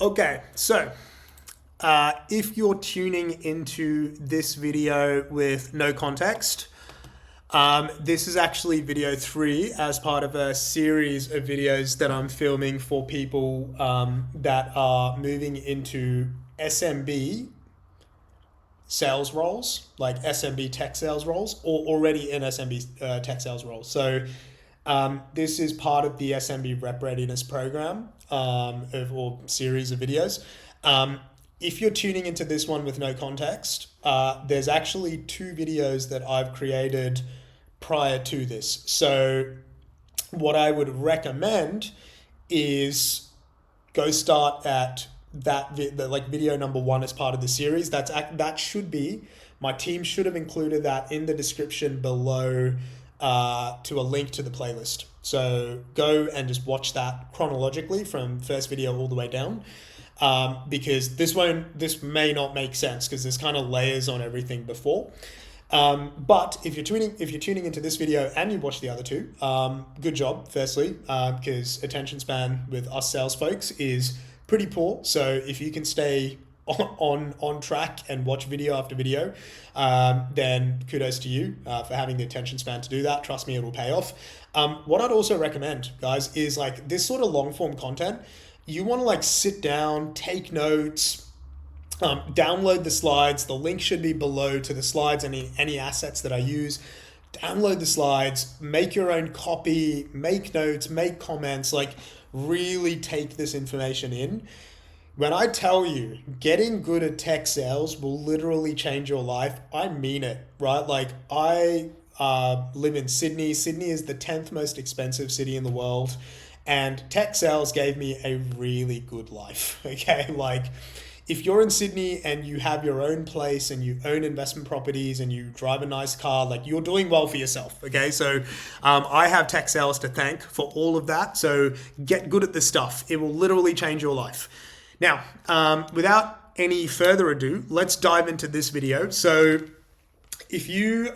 Okay, so if you're tuning into this video with no context, this is actually video 3 as part of a series of videos that I'm filming for people that are moving into SMB sales roles, like SMB tech sales roles, or already in SMB tech sales roles. So this is part of the SMB Rep Readiness program or series of videos. If you're tuning into this one with no context, there's actually 2 videos that I've created prior to this. So what I would recommend is go start at like video number 1 as part of the series. That should be, my team should have included that in the description below to a link to the playlist. So go and just watch that chronologically from first video all the way down. Because this may not make sense because there's kind of layers on everything before. But if you're tuning into this video and you watch the other 2, good job, firstly, because attention span with us sales folks is pretty poor. So if you can stay on track and watch video after video, then kudos to you for having the attention span to do that. Trust me, it will pay off. What I'd also recommend, guys, is like this sort of long form content. You want to like sit down, take notes, download the slides. The link should be below to the slides, any assets that I use. Download the slides, make your own copy, make notes, make comments, like really take this information in. When I tell you getting good at tech sales will literally change your life, I mean it, right? Like I live in Sydney. Sydney is the 10th most expensive city in the world. And tech sales gave me a really good life, okay? Like if you're in Sydney and you have your own place and you own investment properties and you drive a nice car, like you're doing well for yourself, okay? So I have tech sales to thank for all of that. So get good at this stuff. It will literally change your life. Now, without any further ado, let's dive into this video. So if you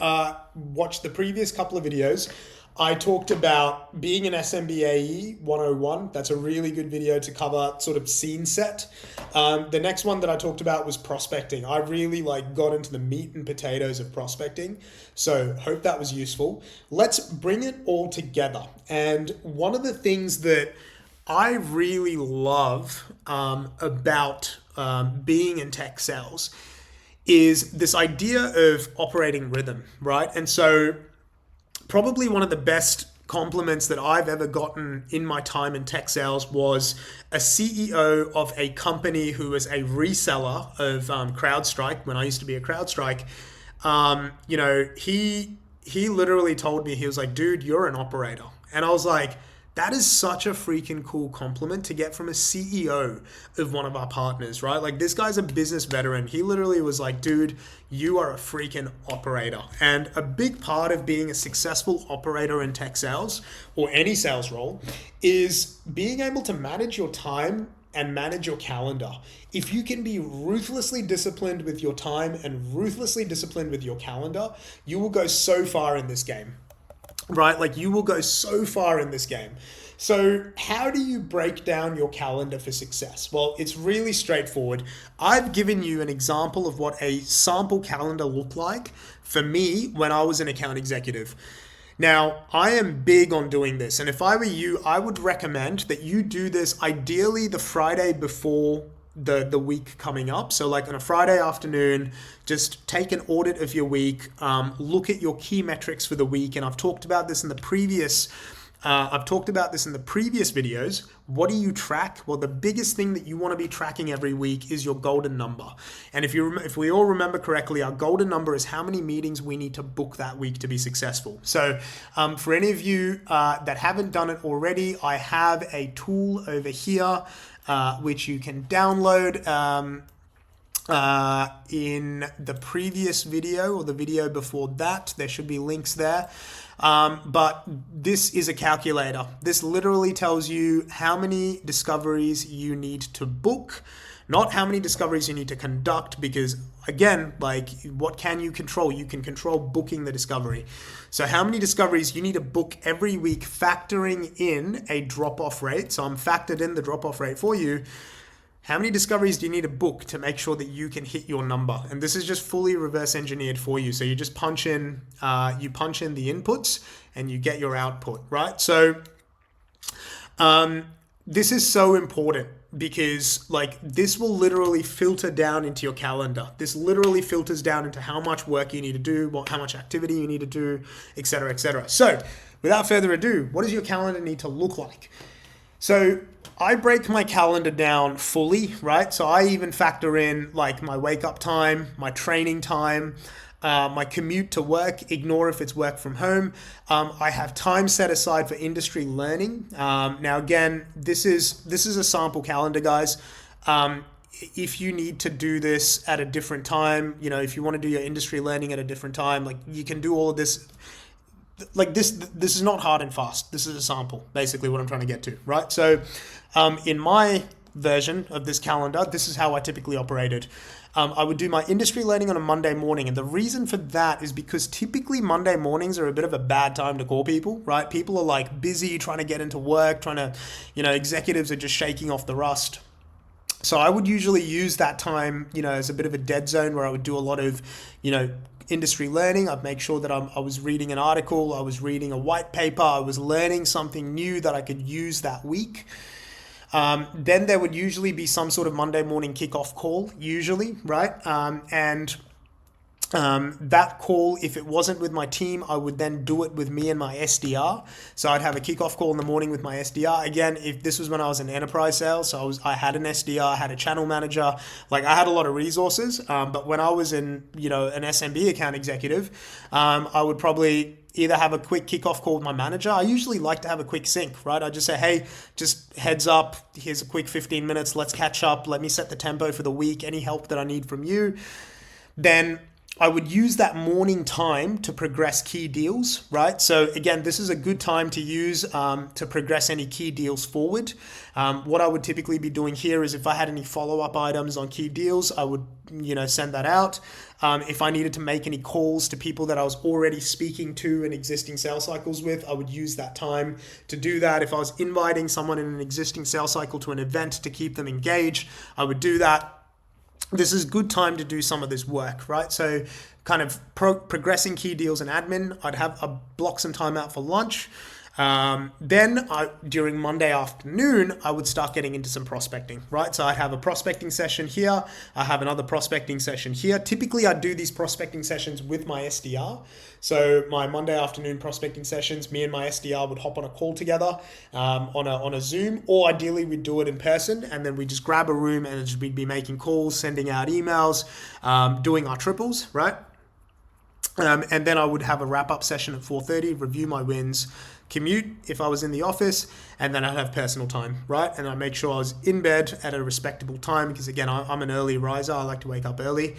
watched the previous couple of videos, I talked about being an SMB AE 101. That's a really good video to cover sort of scene set. The next one that I talked about was prospecting. I really got into the meat and potatoes of prospecting. So hope that was useful. Let's bring it all together. And one of the things that I really love about being in tech sales is this idea of operating rhythm, right? And so probably one of the best compliments that I've ever gotten in my time in tech sales was a CEO of a company who was a reseller of CrowdStrike when I used to be at CrowdStrike. He literally told me, he was like, dude, you're an operator. And I was like, that is such a freaking cool compliment to get from a CEO of one of our partners, right? Like this guy's a business veteran. He literally was like, dude, you are a freaking operator. And a big part of being a successful operator in tech sales or any sales role is being able to manage your time and manage your calendar. If you can be ruthlessly disciplined with your time and ruthlessly disciplined with your calendar, you will go so far in this game. Right? Like you will go so far in this game. So how do you break down your calendar for success? Well, it's really straightforward. I've given you an example of what a sample calendar looked like for me when I was an account executive. Now, I am big on doing this. And if I were you, I would recommend that you do this ideally the Friday before the week coming up. So like on a Friday afternoon, just take an audit of your week, look at your key metrics for the week. And I've talked about this in the previous videos. What do you track? Well, the biggest thing that you want to be tracking every week is your golden number. And if we all remember correctly, our golden number is how many meetings we need to book that week to be successful. So for any of you that haven't done it already, I have a tool over here which you can download in the previous video or the video before that. There should be links there. But this is a calculator. This literally tells you how many discoveries you need to book, not how many discoveries you need to conduct, because again, like what can you control? You can control booking the discovery. So how many discoveries you need to book every week, factoring in a drop-off rate. So I'm factored in the drop-off rate for you. How many discoveries do you need to book to make sure that you can hit your number? And this is just fully reverse engineered for you. So you just punch in the inputs and you get your output, right? So this is so important because like this will literally filter down into your calendar. This literally filters down into how much work you need to do, how much activity you need to do, et cetera, et cetera. So without further ado, what does your calendar need to look like? So I break my calendar down fully, right? So I even factor in like my wake up time, my training time, my commute to work, ignore if it's work from home. I have time set aside for industry learning. Now again, this is a sample calendar, guys. If you need to do this at a different time, if you want to do your industry learning at a different time, like you can do all of this. Like this is not hard and fast. This is a sample, basically what I'm trying to get to, right? So in my version of this calendar, this is how I typically operated. I would do my industry learning on a Monday morning. And the reason for that is because typically Monday mornings are a bit of a bad time to call people, right? People are like busy trying to get into work, executives are just shaking off the rust. So I would usually use that time, as a bit of a dead zone where I would do a lot of, industry learning. I'd make sure that I was reading an article, I was reading a white paper, I was learning something new that I could use that week. Then there would usually be some sort of Monday morning kickoff call, usually, right? That call, if it wasn't with my team, I would then do it with me and my SDR. So I'd have a kickoff call in the morning with my SDR. Again, if this was when I was in enterprise sales, so I had an SDR, I had a channel manager, like I had a lot of resources. But when I was in, an SMB account executive, I would probably either have a quick kickoff call with my manager. I usually like to have a quick sync, right? I just say, hey, just heads up, here's a quick 15 minutes, let's catch up, let me set the tempo for the week, any help that I need from you. Then I would use that morning time to progress key deals, right? So again, this is a good time to use to progress any key deals forward. What I would typically be doing here is if I had any follow-up items on key deals, I would, send that out. If I needed to make any calls to people that I was already speaking to in existing sales cycles with, I would use that time to do that. If I was inviting someone in an existing sales cycle to an event to keep them engaged, I would do that. This is a good time to do some of this work, right? So kind of progressing key deals and admin, I'd block some time out for lunch. Then during Monday afternoon, I would start getting into some prospecting, right? So I'd have a prospecting session here. I have another prospecting session here. Typically, I'd do these prospecting sessions with my SDR. So my Monday afternoon prospecting sessions, me and my SDR would hop on a call together on a Zoom, or ideally we'd do it in person, and then we just grab a room and we'd be making calls, sending out emails, doing our triples, right? And then I would have a wrap-up session at 4:30, review my wins, commute if I was in the office, and then I'd have personal time, right? And I make sure I was in bed at a respectable time because, again, I'm an early riser. I like to wake up early.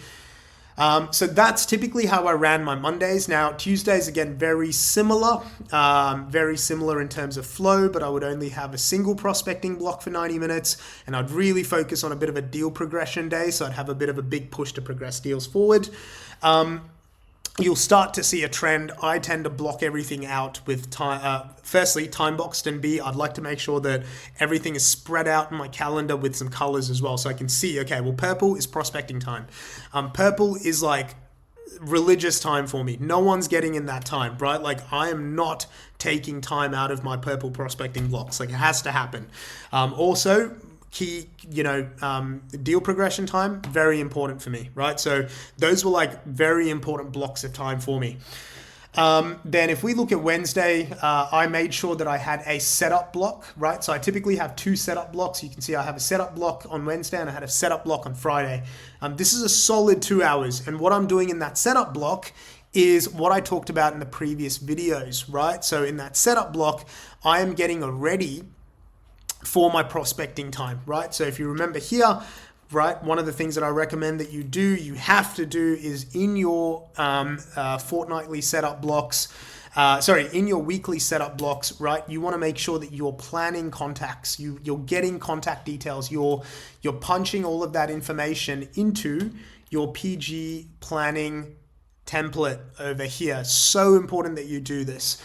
So that's typically how I ran my Mondays. Now, Tuesdays, again, very similar in terms of flow, but I would only have a single prospecting block for 90 minutes, and I'd really focus on a bit of a deal progression day, so I'd have a bit of a big push to progress deals forward. You'll start to see a trend. I tend to block everything out with time. Firstly, time boxed, and B, I'd like to make sure that everything is spread out in my calendar with some colors as well, so I can see, okay, well, purple is prospecting time. Purple is like religious time for me. No one's getting in that time, right? Like I am not taking time out of my purple prospecting blocks. Like it has to happen. Also, key, deal progression time, very important for me, right? So those were like very important blocks of time for me. Then if we look at Wednesday, I made sure that I had a setup block, right? So I typically have 2 setup blocks. You can see I have a setup block on Wednesday and I had a setup block on Friday. This is a solid 2 hours. And what I'm doing in that setup block is what I talked about in the previous videos, right? So in that setup block, I am getting ready for my prospecting time, right? So if you remember here, right, one of the things that I recommend that you have to do is in your fortnightly setup blocks, in your weekly setup blocks, right, you want to make sure that you're planning contacts, you're getting contact details, you're punching all of that information into your PG planning template over here. So important that you do this.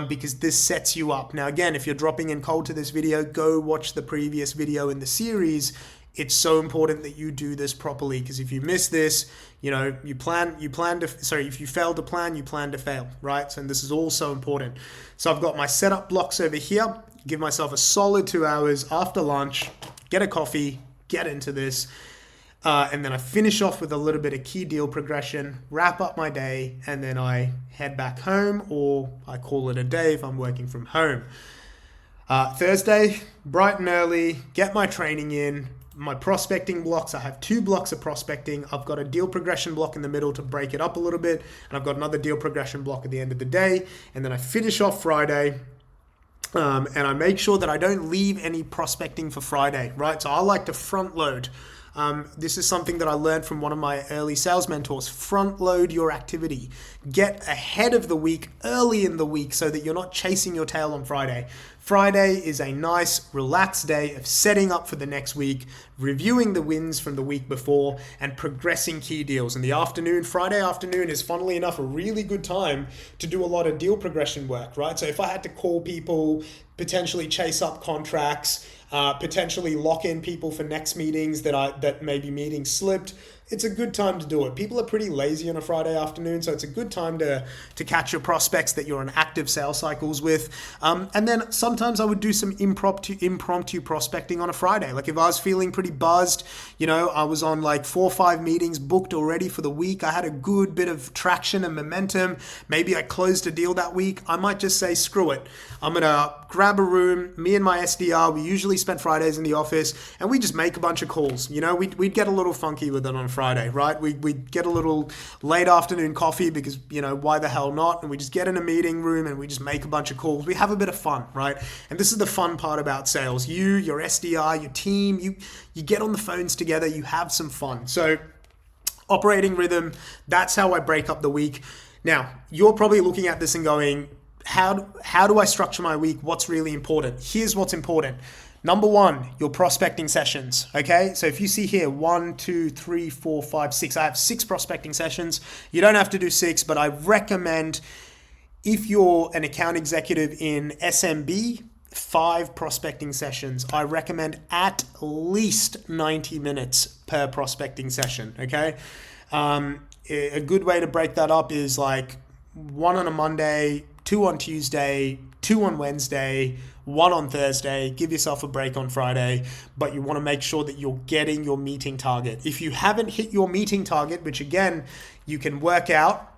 Because this sets you up. Now, again, if you're dropping in cold to this video, go watch the previous video in the series. It's so important that you do this properly, because if you miss this, you know, if you fail to plan, you plan to fail, right? So this is all so important. So I've got my setup blocks over here. Give myself a solid 2 hours after lunch, get a coffee, get into this. And then I finish off with a little bit of key deal progression, wrap up my day, and then I head back home, or I call it a day if I'm working from home. Thursday, bright and early, get my training in. My prospecting blocks, I have 2 blocks of prospecting. I've got a deal progression block in the middle to break it up a little bit, and I've got another deal progression block at the end of the day. And then I finish off Friday, and I make sure that I don't leave any prospecting for Friday, right? So I like to front load. This is something that I learned from one of my early sales mentors. Front load your activity. Get ahead of the week, early in the week, so that you're not chasing your tail on Friday. Friday is a nice, relaxed day of setting up for the next week, reviewing the wins from the week before, and progressing key deals. In the afternoon, Friday afternoon is, funnily enough, a really good time to do a lot of deal progression work, right? So if I had to call people, potentially chase up contracts, potentially lock in people for next meetings that maybe meetings slipped, it's a good time to do it. People are pretty lazy on a Friday afternoon, so it's a good time to catch your prospects that you're in active sales cycles with. And then sometimes I would do some impromptu prospecting on a Friday. Like if I was feeling pretty buzzed, you know, I was on like 4 or 5 meetings booked already for the week. I had a good bit of traction and momentum. Maybe I closed a deal that week. I might just say, screw it. I'm going to grab a room. Me and my SDR, we usually spend Fridays in the office, and we just make a bunch of calls. You know, we'd get a little funky with it on Friday, right? We'd get a little late afternoon coffee because, you know, why the hell not? And we just get in a meeting room and we just make a bunch of calls. We have a bit of fun, right? And this is the fun part about sales. You, your SDR, your team, you get on the phones together, you have some fun. So operating rhythm, that's how I break up the week. Now, you're probably looking at this and going, how do I structure my week? What's really important? Here's what's important. Number 1, your prospecting sessions, okay? So if you see here, 1, 2, 3, 4, 5, 6, I have 6 prospecting sessions. You don't have to do 6, but I recommend, if you're an account executive in SMB, 5 prospecting sessions. I recommend at least 90 minutes per prospecting session, okay? A good way to break that up is like 1 on a Monday, 2 on Tuesday, 2 on Wednesday, 1 on Thursday. Give yourself a break on Friday, but you want to make sure that you're getting your meeting target. If you haven't hit your meeting target, which again, you can work out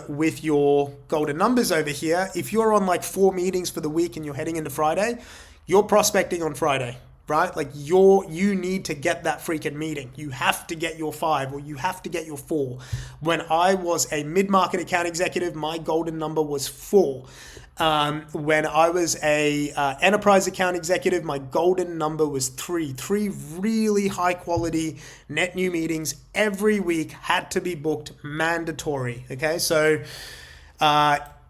with your golden numbers over here. If you're on like 4 meetings for the week and you're heading into Friday, you're prospecting on Friday, right? Like you need to get that freaking meeting. You have to get your 5, or you have to get your 4. When I was a mid-market account executive, my golden number was 4. When I was a enterprise account executive, my golden number was 3. 3 really high quality net new meetings every week had to be booked, mandatory. Okay, so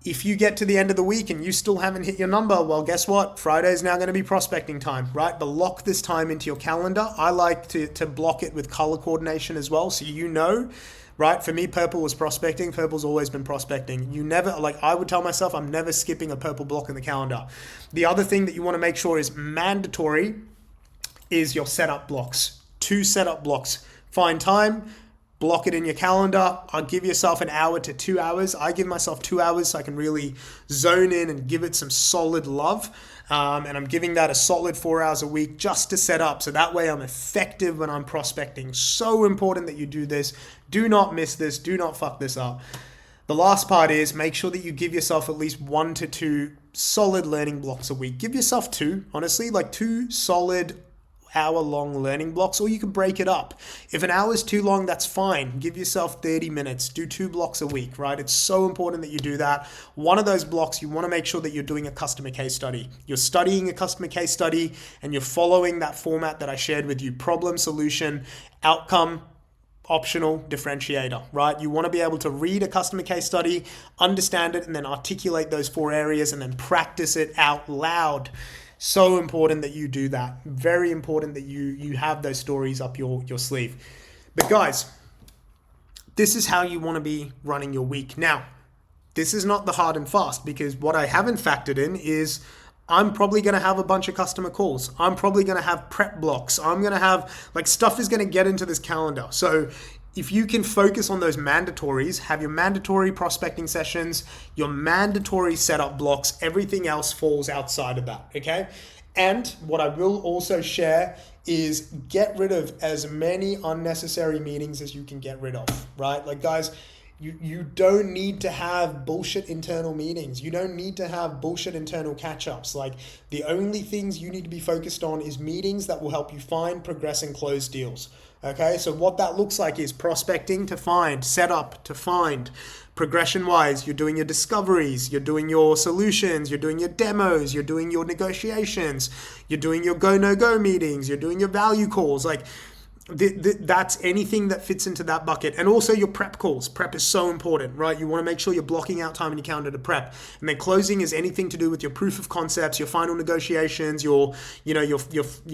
if you get to the end of the week and you still haven't hit your number, well, guess what? Friday is now going to be prospecting time, right? But lock this time into your calendar. I like to block it with color coordination as well, so you know. Right? For me, purple was prospecting. Purple's always been prospecting. You never, like I would tell myself, I'm never skipping a purple block in the calendar. The other thing that you want to make sure is mandatory is your setup blocks. 2 setup blocks. Find time, block it in your calendar. I'll give yourself an hour to 2 hours. I give myself 2 hours so I can really zone in and give it some solid love. And I'm giving that a solid 4 hours a week just to set up. So that way I'm effective when I'm prospecting. So important that you do this. Do not miss this. Do not fuck this up. The last part is make sure that you give yourself at least 1 to 2 solid learning blocks a week. Give yourself 2, honestly, like 2 solid hour-long learning blocks, or you can break it up. If an hour is too long, that's fine. Give yourself 30 minutes. Do 2 blocks a week, right? It's so important that you do that. One of those blocks, you want to make sure that you're doing a customer case study. You're studying a customer case study and you're following that format that I shared with you: problem, solution, outcome, optional, differentiator, right? You want to be able to read a customer case study, understand it, and then articulate those 4 areas and then practice it out loud. So important that you do that. Very important that you have those stories up your sleeve. But guys, this is how you want to be running your week. Now, this is not the hard and fast, because what I haven't factored in is I'm probably going to have a bunch of customer calls. I'm probably going to have prep blocks. I'm going to have, like, stuff is going to get into this calendar. So if you can focus on those mandatories, have your mandatory prospecting sessions, your mandatory setup blocks, everything else falls outside of that, okay? And what I will also share is get rid of as many unnecessary meetings as you can get rid of, right? Like, guys, you don't need to have bullshit internal meetings. You don't need to have bullshit internal catch-ups. Like, the only things you need to be focused on is meetings that will help you find, progress, and close deals. Okay, so what that looks like is prospecting to find, setup to find. Progression-wise, you're doing your discoveries, you're doing your solutions, you're doing your demos, you're doing your negotiations, you're doing your go, no-go meetings, you're doing your value calls. Like, that's anything that fits into that bucket. And also your prep calls. Prep is so important, right? You want to make sure you're blocking out time in your calendar to prep. And then closing is anything to do with your proof of concepts, your final negotiations, your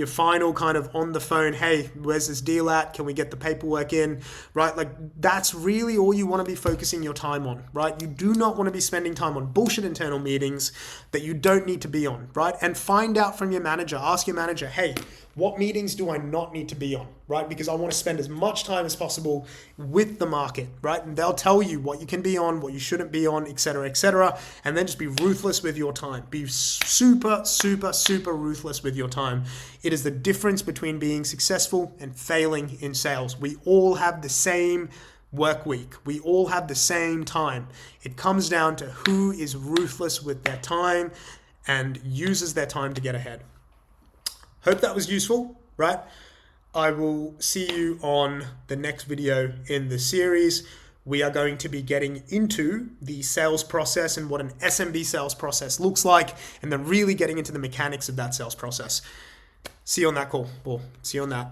final kind of on the phone, hey, where's this deal at? Can we get the paperwork in, right? Like, that's really all you want to be focusing your time on, right? You do not want to be spending time on bullshit internal meetings that you don't need to be on, right? And find out from your manager, ask your manager, hey, what meetings do I not need to be on, right? Because I want to spend as much time as possible with the market, right? And they'll tell you what you can be on, what you shouldn't be on, et cetera, and then just be ruthless with your time. Be super, super, super ruthless with your time. It is the difference between being successful and failing in sales. We all have the same work week. We all have the same time. It comes down to who is ruthless with their time and uses their time to get ahead. Hope that was useful, right? I will see you on the next video in the series. We are going to be getting into the sales process and what an SMB sales process looks like, and then really getting into the mechanics of that sales process. See you on that call, or see you on that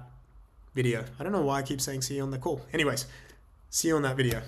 video. I don't know why I keep saying see you on the call. Anyways, see you on that video.